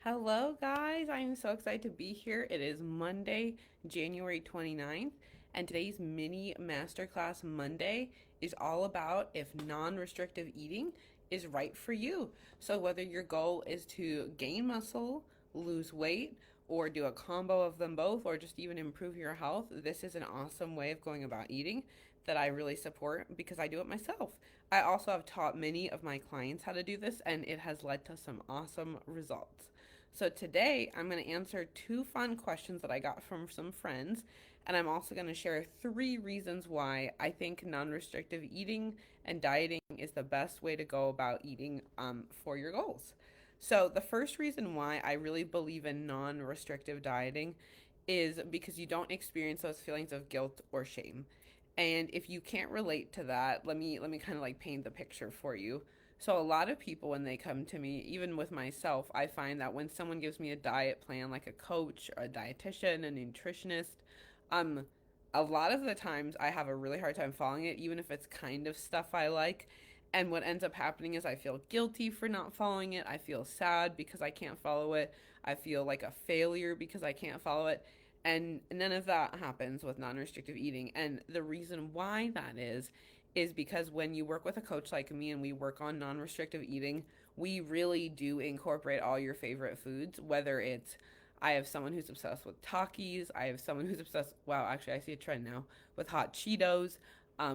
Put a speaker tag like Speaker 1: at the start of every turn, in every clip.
Speaker 1: Hello, guys. I am so excited to be here. It is Monday, January 29th, and today's mini masterclass Monday is all about if non restrictive eating is right for you. So, whether your goal is to gain muscle, lose weight, or do a combo of them both, or just even improve your health, this is an awesome way of going about eating that I really support because I do it myself. I also have taught many of my clients how to do this, and it has led to some awesome results. So today I'm going to answer two fun questions that I got from some friends, and I'm also going to share three reasons why I think non restrictive eating and dieting is the best way to go about eating for your goals. So, the first reason why I really believe in non restrictive dieting is because you don't experience those feelings of guilt or shame. And if you can't relate to that, let me kind of like paint the picture for you. So a lot of people when they come to me, even with myself, I find that when someone gives me a diet plan like a coach or a dietitian, a nutritionist, um a lot of the times I have a really hard time following it even if it's kind of stuff I like. And what ends up happening is I feel guilty for not following it. I feel sad because I can't follow it. I feel like a failure because I can't follow it. And none of that happens with non restrictive eating. And the reason why that is because when you work with a coach like me and we work on non restrictive eating, we really do incorporate all your favorite foods, whether it's I have someone who's obsessed with Takis. I have someone who's obsessed, wow, actually, I see a trend now with hot Cheetos,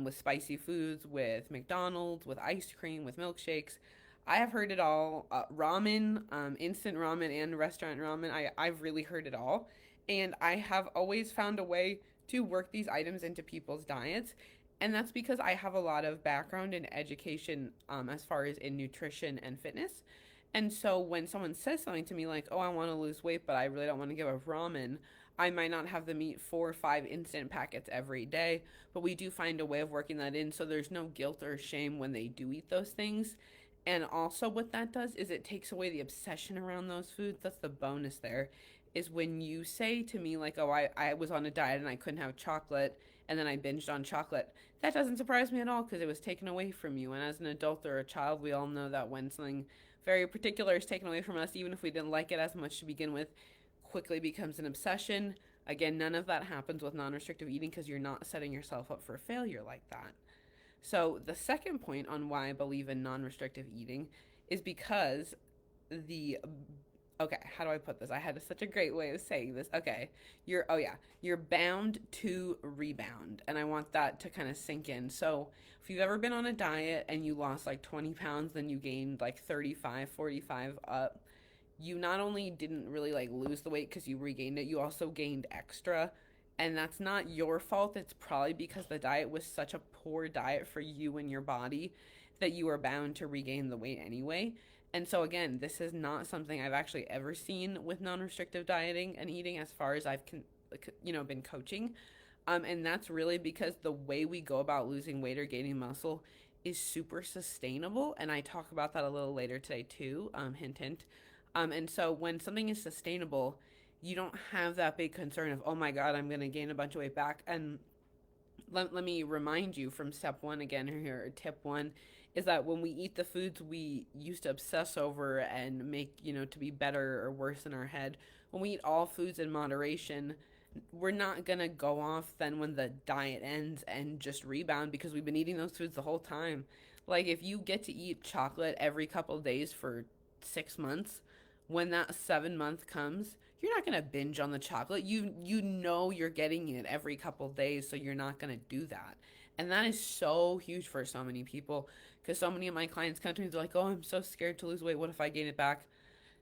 Speaker 1: with spicy foods, with McDonald's, with ice cream, with milkshakes. I have heard it all. Ramen, instant ramen, and restaurant ramen. I've really heard it all. And I have always found a way to work these items into people's diets. And that's because I have a lot of background in education as far as in nutrition and fitness. And so when someone says something to me like, oh, I want to lose weight, but I really don't want to give up ramen, I might not have them eat 4 or 5 instant packets every day, but we do find a way of working that in so there's no guilt or shame when they do eat those things. And also, what that does is it takes away the obsession around those foods. That's the bonus there. Is when you say to me, like, oh, I was on a diet and I couldn't have chocolate, and then I binged on chocolate. That doesn't surprise me at all because it was taken away from you. And as an adult or a child, we all know that when something very particular is taken away from us, even if we didn't like it as much to begin with, quickly becomes an obsession. Again, none of that happens with non restrictive eating because you're not setting yourself up for failure like that. So, the second point on why I believe in non restrictive eating is because the okay, how do I put this? I had such a great way of saying this. Okay, oh yeah, you're bound to rebound. And I want that to kind of sink in. So, if you've ever been on a diet and you lost like 20 pounds, then you gained like 35, 45 up, you not only didn't really like lose the weight because you regained it, you also gained extra. And that's not your fault. It's probably because the diet was such a poor diet for you and your body that you are bound to regain the weight anyway. And so again, this is not something I've actually ever seen with non-restrictive dieting and eating as far as been coaching. And that's really because the way we go about losing weight or gaining muscle is super sustainable. And I talk about that a little later today too. Hint, hint. And so when something is sustainable, you don't have that big concern of, oh my God, I'm going to gain a bunch of weight back. And let me remind you from step one again here, or tip one, is that when we eat the foods we used to obsess over and make, to be better or worse in our head, when we eat all foods in moderation, we're not going to go off then when the diet ends and just rebound because we've been eating those foods the whole time. Like if you get to eat chocolate every couple of days for 6 months, when that 7 month comes, you're not gonna binge on the chocolate. You know you're getting it every couple of days, so you're not gonna do that. And that is so huge for so many people because so many of my clients come to me, they're like, "Oh, I'm so scared to lose weight. What if I gain it back?"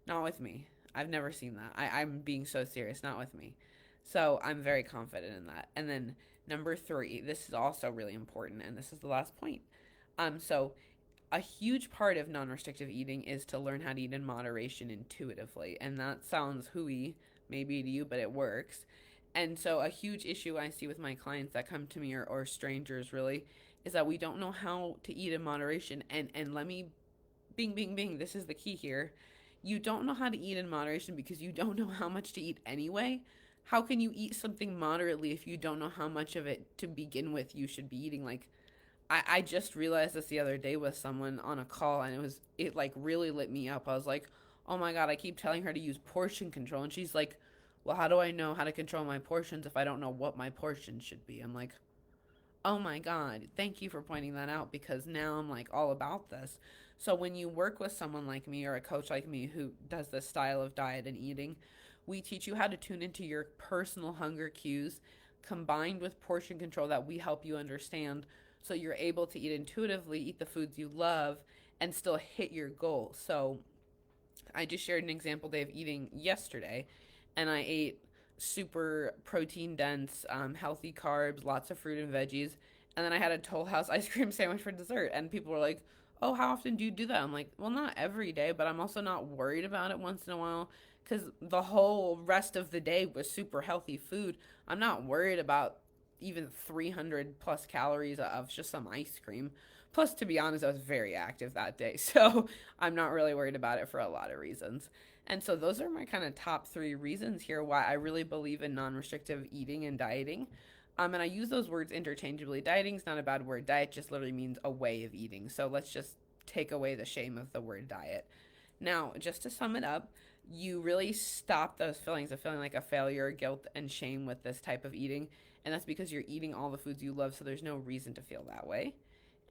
Speaker 1: Not with me. I've never seen that. I'm being so serious. Not with me. So I'm very confident in that. And then number three, this is also really important, and this is the last point. So a huge part of non-restrictive eating is to learn how to eat in moderation intuitively, and that sounds hooey maybe to you, but it works. And so a huge issue I see with my clients that come to me, or strangers really, is that we don't know how to eat in moderation. And let me bing bing bing, this is the key here. You don't know how to eat in moderation because you don't know how much to eat anyway. How can you eat something moderately if you don't know how much of it to begin with you should be eating? Like, I just realized this the other day with someone on a call, and it like really lit me up. I was like, oh my God, I keep telling her to use portion control. And she's like, well, how do I know how to control my portions if I don't know what my portions should be? I'm like, oh my God, thank you for pointing that out because now I'm like all about this. So when you work with someone like me or a coach like me who does this style of diet and eating, we teach you how to tune into your personal hunger cues combined with portion control that we help you understand so you're able to eat intuitively, eat the foods you love, and still hit your goal. So I just shared an example day of eating yesterday, and I ate super protein dense, healthy carbs, lots of fruit and veggies, and then I had a Toll House ice cream sandwich for dessert. And people were like, "Oh, how often do you do that?" I'm like, "Well, not every day, but I'm also not worried about it once in a while." Because the whole rest of the day was super healthy food. I'm not worried about even 300 plus calories of just some ice cream. Plus, to be honest, I was very active that day. So I'm not really worried about it for a lot of reasons. And so those are my kind of top three reasons here why I really believe in non restrictive eating and dieting. And I use those words interchangeably. Dieting is not a bad word. Diet just literally means a way of eating. So let's just take away the shame of the word diet. Now, just to sum it up, you really stop those feelings of feeling like a failure, guilt, and shame with this type of eating. And that's because you're eating all the foods you love, so there's no reason to feel that way.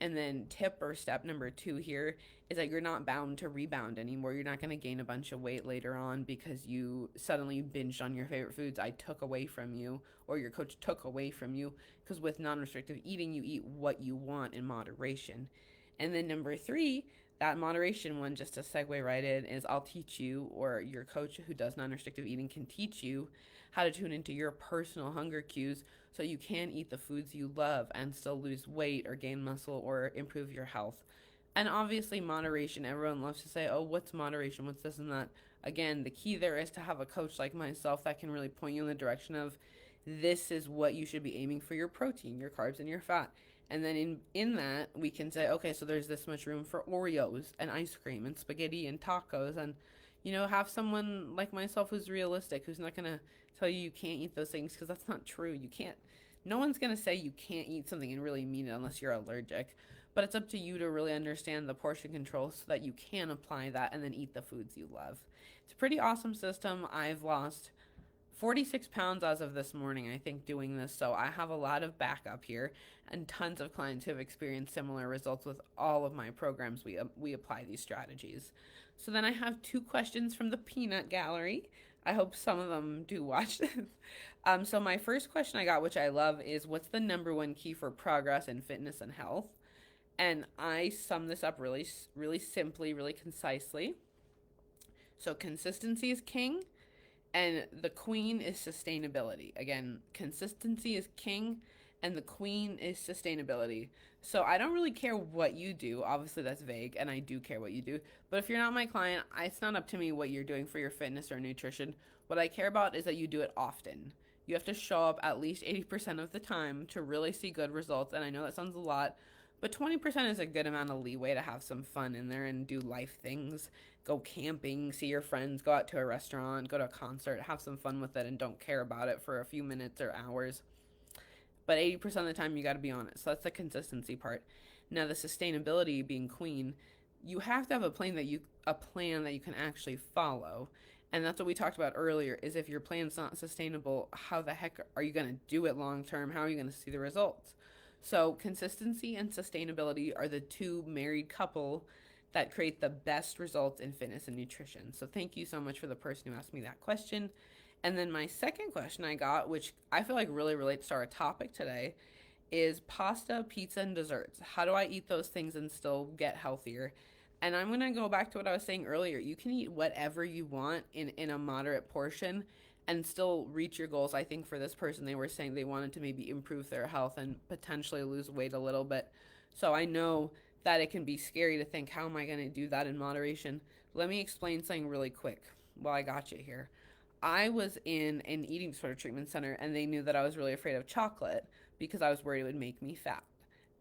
Speaker 1: And then tip or step number two here is that you're not bound to rebound anymore. You're not going to gain a bunch of weight later on because you suddenly binged on your favorite foods I took away from you or your coach took away from you. Because with non restrictive eating, you eat what you want in moderation. And then number three, that moderation one, just to segue right in, is I'll teach you, or your coach who does non restrictive eating can teach you how to tune into your personal hunger cues so you can eat the foods you love and still lose weight or gain muscle or improve your health. And obviously, moderation. Everyone loves to say, oh, what's moderation? What's this and that? Again, the key there is to have a coach like myself that can really point you in the direction of this is what you should be aiming for your protein, your carbs, and your fat. And then in that, we can say, okay, so there's this much room for Oreos and ice cream and spaghetti and tacos. And, have someone like myself who's realistic, who's not going to tell you you can't eat those things because that's not true. You can't. No one's going to say you can't eat something and really mean it unless you're allergic. But it's up to you to really understand the portion control so that you can apply that and then eat the foods you love. It's a pretty awesome system. I've lost 46 pounds as of this morning, I think, doing this. So I have a lot of backup here and tons of clients who have experienced similar results with all of my programs. We apply these strategies. So then I have two questions from the peanut gallery. I hope some of them do watch this. So my first question I got, which I love, is what's the number one key for progress in fitness and health? And I sum this up really, really simply, really concisely. So consistency is king, and the queen is sustainability. Again, consistency is king, and the queen is sustainability. So I don't really care what you do. Obviously, that's vague, and I do care what you do. But if you're not my client, it's not up to me what you're doing for your fitness or nutrition. What I care about is that you do it often. You have to show up at least 80% of the time to really see good results. And I know that sounds a lot, but 20% is a good amount of leeway to have some fun in there and do life things. Go camping, see your friends, go out to a restaurant, go to a concert, have some fun with it, and don't care about it for a few minutes or hours. But 80% of the time, you got to be on it. So that's the consistency part. Now, the sustainability, being queen, you have to have a plan that you can actually follow. And that's what we talked about earlier, is if your plan's not sustainable, how the heck are you going to do it long term? How are you going to see the results? So consistency and sustainability are the two married couple that create the best results in fitness and nutrition. So thank you so much for the person who asked me that question. And then my second question I got, which I feel like really relates to our topic today, is pasta, pizza, and desserts. How do I eat those things and still get healthier? And I'm going to go back to what I was saying earlier. You can eat whatever you want in a moderate portion and still reach your goals. I think for this person, they were saying they wanted to maybe improve their health and potentially lose weight a little bit. So I know that it can be scary to think, how am I going to do that in moderation? Let me explain something really quick while I got you here. I was in an eating disorder treatment center, and they knew that I was really afraid of chocolate because I was worried it would make me fat.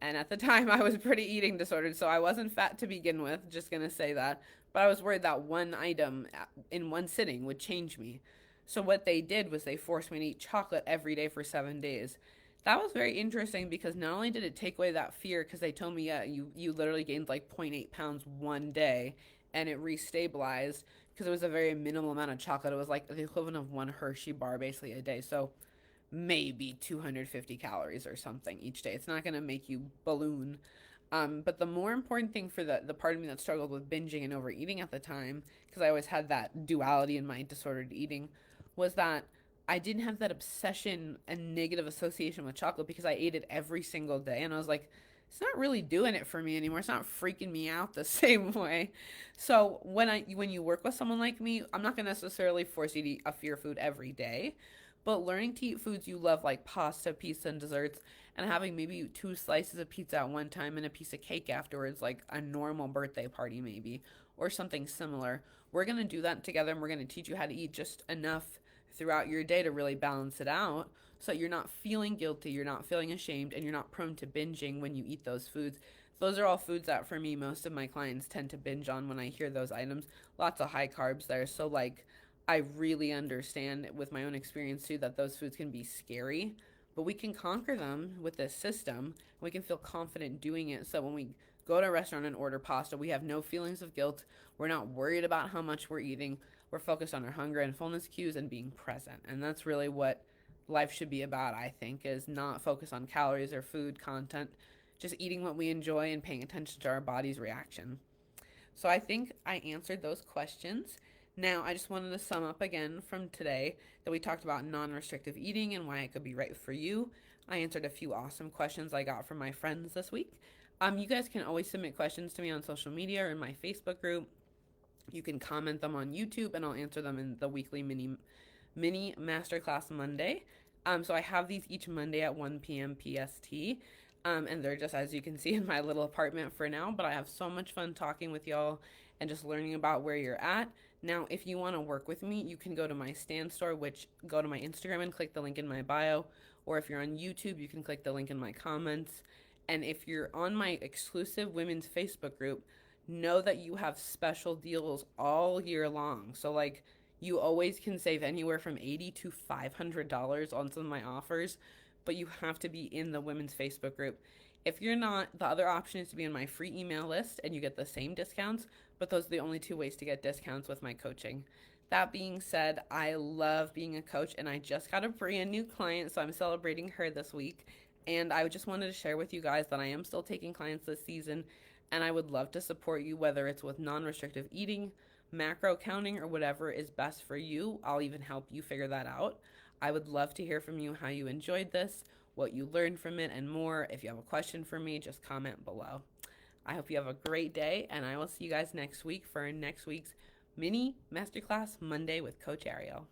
Speaker 1: And at the time, I was pretty eating disordered, so I wasn't fat to begin with, just going to say that. But I was worried that one item in one sitting would change me. So what they did was they forced me to eat chocolate every day for 7 days. That was very interesting because not only did it take away that fear, because they told me, yeah, you literally gained like 0.8 pounds one day and it restabilized. because it was a very minimal amount of chocolate. It was like the equivalent of one Hershey bar basically a day. So maybe 250 calories or something each day. It's not going to make you balloon. But the more important thing for the part of me that struggled with binging and overeating at the time, because I always had that duality in my disordered eating, was that I didn't have that obsession and negative association with chocolate because I ate it every single day. And I was like, it's not really doing it for me anymore. It's not freaking me out the same way. So when you work with someone like me, I'm not gonna necessarily force you to eat a fear food every day, but learning to eat foods you love like pasta, pizza, and desserts, and having maybe two slices of pizza at one time and a piece of cake afterwards, like a normal birthday party maybe, or something similar. We're gonna do that together, and we're gonna teach you how to eat just enough throughout your day to really balance it out so that you're not feeling guilty, you're not feeling ashamed, and you're not prone to binging when you eat those foods. Those are all foods that for me most of my clients tend to binge on when I hear those items. Lots of high carbs there. So like I really understand with my own experience too that those foods can be scary, but we can conquer them with this system. We can feel confident doing it. So when we go to a restaurant and order pasta, we have no feelings of guilt. We're not worried about how much we're eating. We're focused on our hunger and fullness cues and being present. And that's really what life should be about, I think, is not focus on calories or food content, just eating what we enjoy and paying attention to our body's reaction. So I think I answered those questions. Now, I just wanted to sum up again from today that we talked about non restrictive eating and why it could be right for you. I answered a few awesome questions I got from my friends this week. You guys can always submit questions to me on social media or in my Facebook group. You can comment them on YouTube, and I'll answer them in the weekly mini masterclass Monday. So I have these each Monday at 1 p.m. PST. And they're just, as you can see, in my little apartment for now. But I have so much fun talking with y'all and just learning about where you're at. Now, if you want to work with me, you can go to my stand store, which go to my Instagram and click the link in my bio. Or if you're on YouTube, you can click the link in my comments. And if you're on my exclusive women's Facebook group, know that you have special deals all year long. So, like, you always can save anywhere from $80 to $500 on some of my offers, but you have to be in the women's Facebook group. If you're not, the other option is to be in my free email list and you get the same discounts, but those are the only two ways to get discounts with my coaching. That being said, I love being a coach and I just got a brand new client, so I'm celebrating her this week. And I just wanted to share with you guys that I am still taking clients this season and I would love to support you, whether it's with non restrictive eating, macro counting, or whatever is best for you. I'll even help you figure that out. I would love to hear from you how you enjoyed this, what you learned from it, and more. If you have a question for me, just comment below. I hope you have a great day, and I will see you guys next week for next week's mini masterclass Monday with Coach Ariel.